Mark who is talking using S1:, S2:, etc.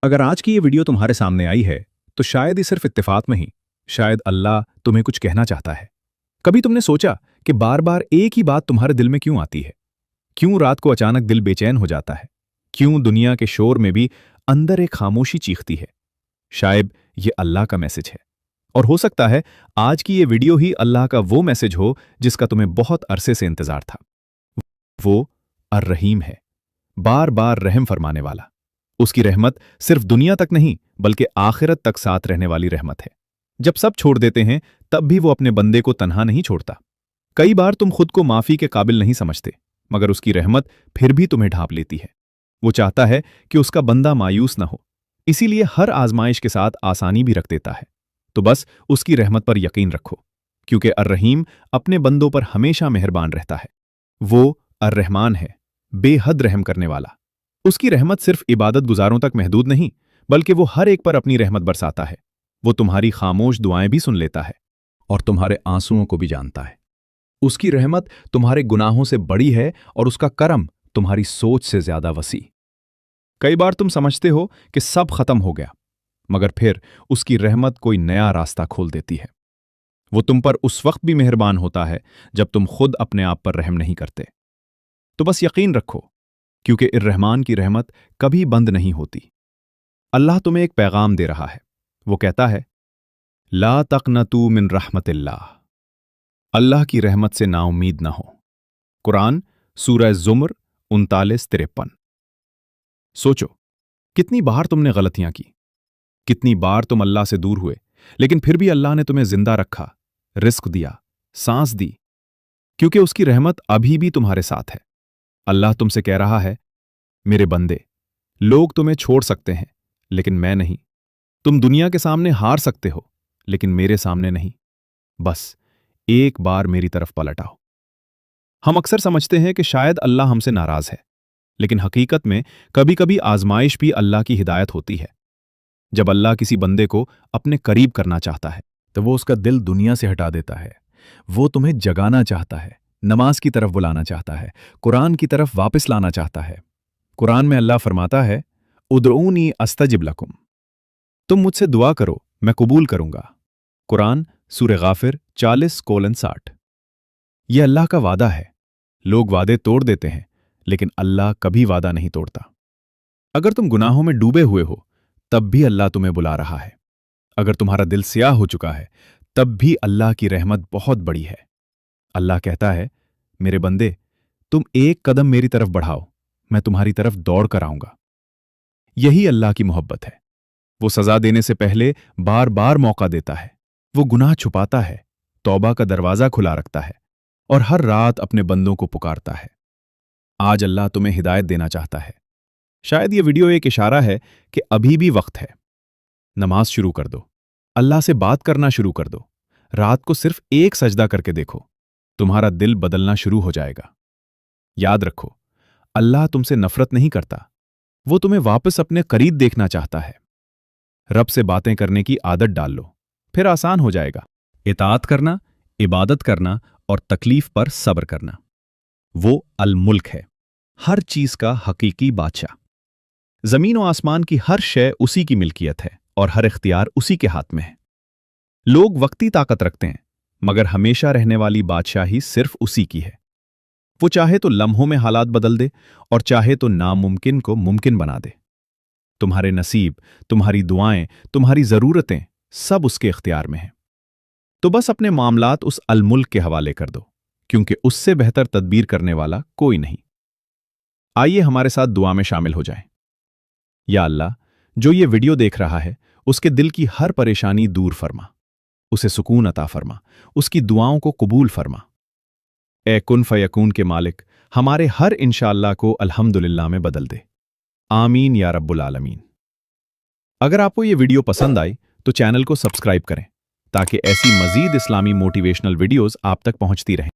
S1: अगर आज की ये वीडियो तुम्हारे सामने आई है तो शायद ही सिर्फ इत्तेफाक में ही शायद अल्लाह तुम्हें कुछ कहना चाहता है। कभी तुमने सोचा कि बार बार एक ही बात तुम्हारे दिल में क्यों आती है? क्यों रात को अचानक दिल बेचैन हो जाता है? क्यों दुनिया के शोर में भी अंदर एक खामोशी चीखती है? शायद ये अल्लाह का मैसेज है। और हो सकता है आज की ये वीडियो ही अल्लाह का वो मैसेज हो जिसका तुम्हें बहुत अरसे से इंतजार था। वो अर्रहीम है, बार बार रहम फरमाने वाला। उसकी रहमत सिर्फ दुनिया तक नहीं बल्कि आखिरत तक साथ रहने वाली रहमत है। जब सब छोड़ देते हैं तब भी वो अपने बंदे को तन्हा नहीं छोड़ता। कई बार तुम खुद को माफी के काबिल नहीं समझते, मगर उसकी रहमत फिर भी तुम्हें ढांप लेती है। वो चाहता है कि उसका बंदा मायूस न हो, इसीलिए हर आजमाइश के साथ आसानी भी रख देता है। तो बस उसकी रहमत पर यकीन रखो, क्योंकि अर्रहीम अपने बंदों पर हमेशा मेहरबान रहता है। वो अर्रहमान है, बेहद रहम करने वाला। उसकी रहमत सिर्फ इबादत गुजारों तक महदूद नहीं, बल्कि वो हर एक पर अपनी रहमत बरसाता है। वो तुम्हारी खामोश दुआएं भी सुन लेता है और तुम्हारे आंसुओं को भी जानता है। उसकी रहमत तुम्हारे गुनाहों से बड़ी है और उसका करम तुम्हारी सोच से ज्यादा वसी। कई बार तुम समझते हो कि सब खत्म हो गया, मगर फिर उसकी रहमत कोई नया रास्ता खोल देती है। वो तुम पर उस वक्त भी मेहरबान होता है जब तुम खुद अपने आप पर रहम नहीं करते। तो बस यकीन रखो, क्योंकि इर्रहमान की रहमत कभी बंद नहीं होती। अल्लाह तुम्हें एक पैगाम दे रहा है। वो कहता है, ला तक़नतू मिन रहमतिल्लाह, अल्लाह की रहमत से नाउम्मीद ना हो। कुरान सूरह ज़ुमर 39-53। सोचो, कितनी बार तुमने गलतियां की, कितनी बार तुम अल्लाह से दूर हुए, लेकिन फिर भी अल्लाह ने तुम्हें जिंदा रखा, रिस्क दिया, सांस दी, क्योंकि उसकी रहमत अभी भी तुम्हारे साथ है। अल्लाह तुमसे कह रहा है, मेरे बंदे, लोग तुम्हें छोड़ सकते हैं लेकिन मैं नहीं। तुम दुनिया के सामने हार सकते हो लेकिन मेरे सामने नहीं। बस एक बार मेरी तरफ पलट आओ। हम अक्सर समझते हैं कि शायद अल्लाह हमसे नाराज है, लेकिन हकीकत में कभी कभी आजमाइश भी अल्लाह की हिदायत होती है। जब अल्लाह किसी बंदे को अपने करीब करना चाहता है तो वो उसका दिल दुनिया से हटा देता है। वो तुम्हें जगाना चाहता है, नमाज की तरफ बुलाना चाहता है, कुरान की तरफ वापस लाना चाहता है। कुरान में अल्लाह फरमाता है, उदऊनी अस्तजिब लकुम, तुम मुझसे दुआ करो मैं कबूल करूंगा। कुरान सूरह गाफिर 40:60। यह अल्लाह का वादा है। लोग वादे तोड़ देते हैं, लेकिन अल्लाह कभी वादा नहीं तोड़ता। अगर तुम गुनाहों में डूबे हुए हो तब भी अल्लाह तुम्हें बुला रहा है। अगर तुम्हारा दिल स्याह हो चुका है तब भी अल्लाह की रहमत बहुत बड़ी है। अल्लाह कहता है, मेरे बंदे, तुम एक कदम मेरी तरफ बढ़ाओ, मैं तुम्हारी तरफ दौड़ कर आऊंगा। यही अल्लाह की मोहब्बत है। वो सजा देने से पहले बार बार मौका देता है। वो गुनाह छुपाता है, तौबा का दरवाजा खुला रखता है और हर रात अपने बंदों को पुकारता है। आज अल्लाह तुम्हें हिदायत देना चाहता है। शायद ये वीडियो एक इशारा है कि अभी भी वक्त है। नमाज शुरू कर दो, अल्लाह से बात करना शुरू कर दो। रात को सिर्फ एक सजदा करके देखो, तुम्हारा दिल बदलना शुरू हो जाएगा। याद रखो, अल्लाह तुमसे नफरत नहीं करता, वो तुम्हें वापस अपने करीब देखना चाहता है। रब से बातें करने की आदत डाल लो, फिर आसान हो जाएगा। इताअत करना, इबादत करना और तकलीफ पर सब्र करना। वो अल मुल्क है, हर चीज का हकीकी बादशाह। जमीन और आसमान की हर शय उसी की मिल्कियत है और हर इख्तियार उसी के हाथ में है। लोग वक्ती ताकत रखते हैं, मगर हमेशा रहने वाली बादशाही सिर्फ उसी की है। वो चाहे तो लम्हों में हालात बदल दे और चाहे तो नामुमकिन को मुमकिन बना दे। तुम्हारे नसीब, तुम्हारी दुआएं, तुम्हारी जरूरतें सब उसके इख्तियार में हैं। तो बस अपने मामलात उस अल मुल्क के हवाले कर दो, क्योंकि उससे बेहतर तदबीर करने वाला कोई नहीं। आइए हमारे साथ दुआ में शामिल हो जाएं। या अल्लाह, जो ये वीडियो देख रहा है उसके दिल की हर परेशानी दूर फरमा, उसे सुकून अता फरमा, उसकी दुआओं को कबूल फरमा। ए कुन फयकून के मालिक, हमारे हर इंशाअल्लाह को अल्हम्दुलिल्लाह में बदल दे। आमीन या रब्बुल आलमीन। अगर आपको ये वीडियो पसंद आई तो चैनल को सब्सक्राइब करें ताकि ऐसी मजीद इस्लामी मोटिवेशनल वीडियोस आप तक पहुंचती रहें।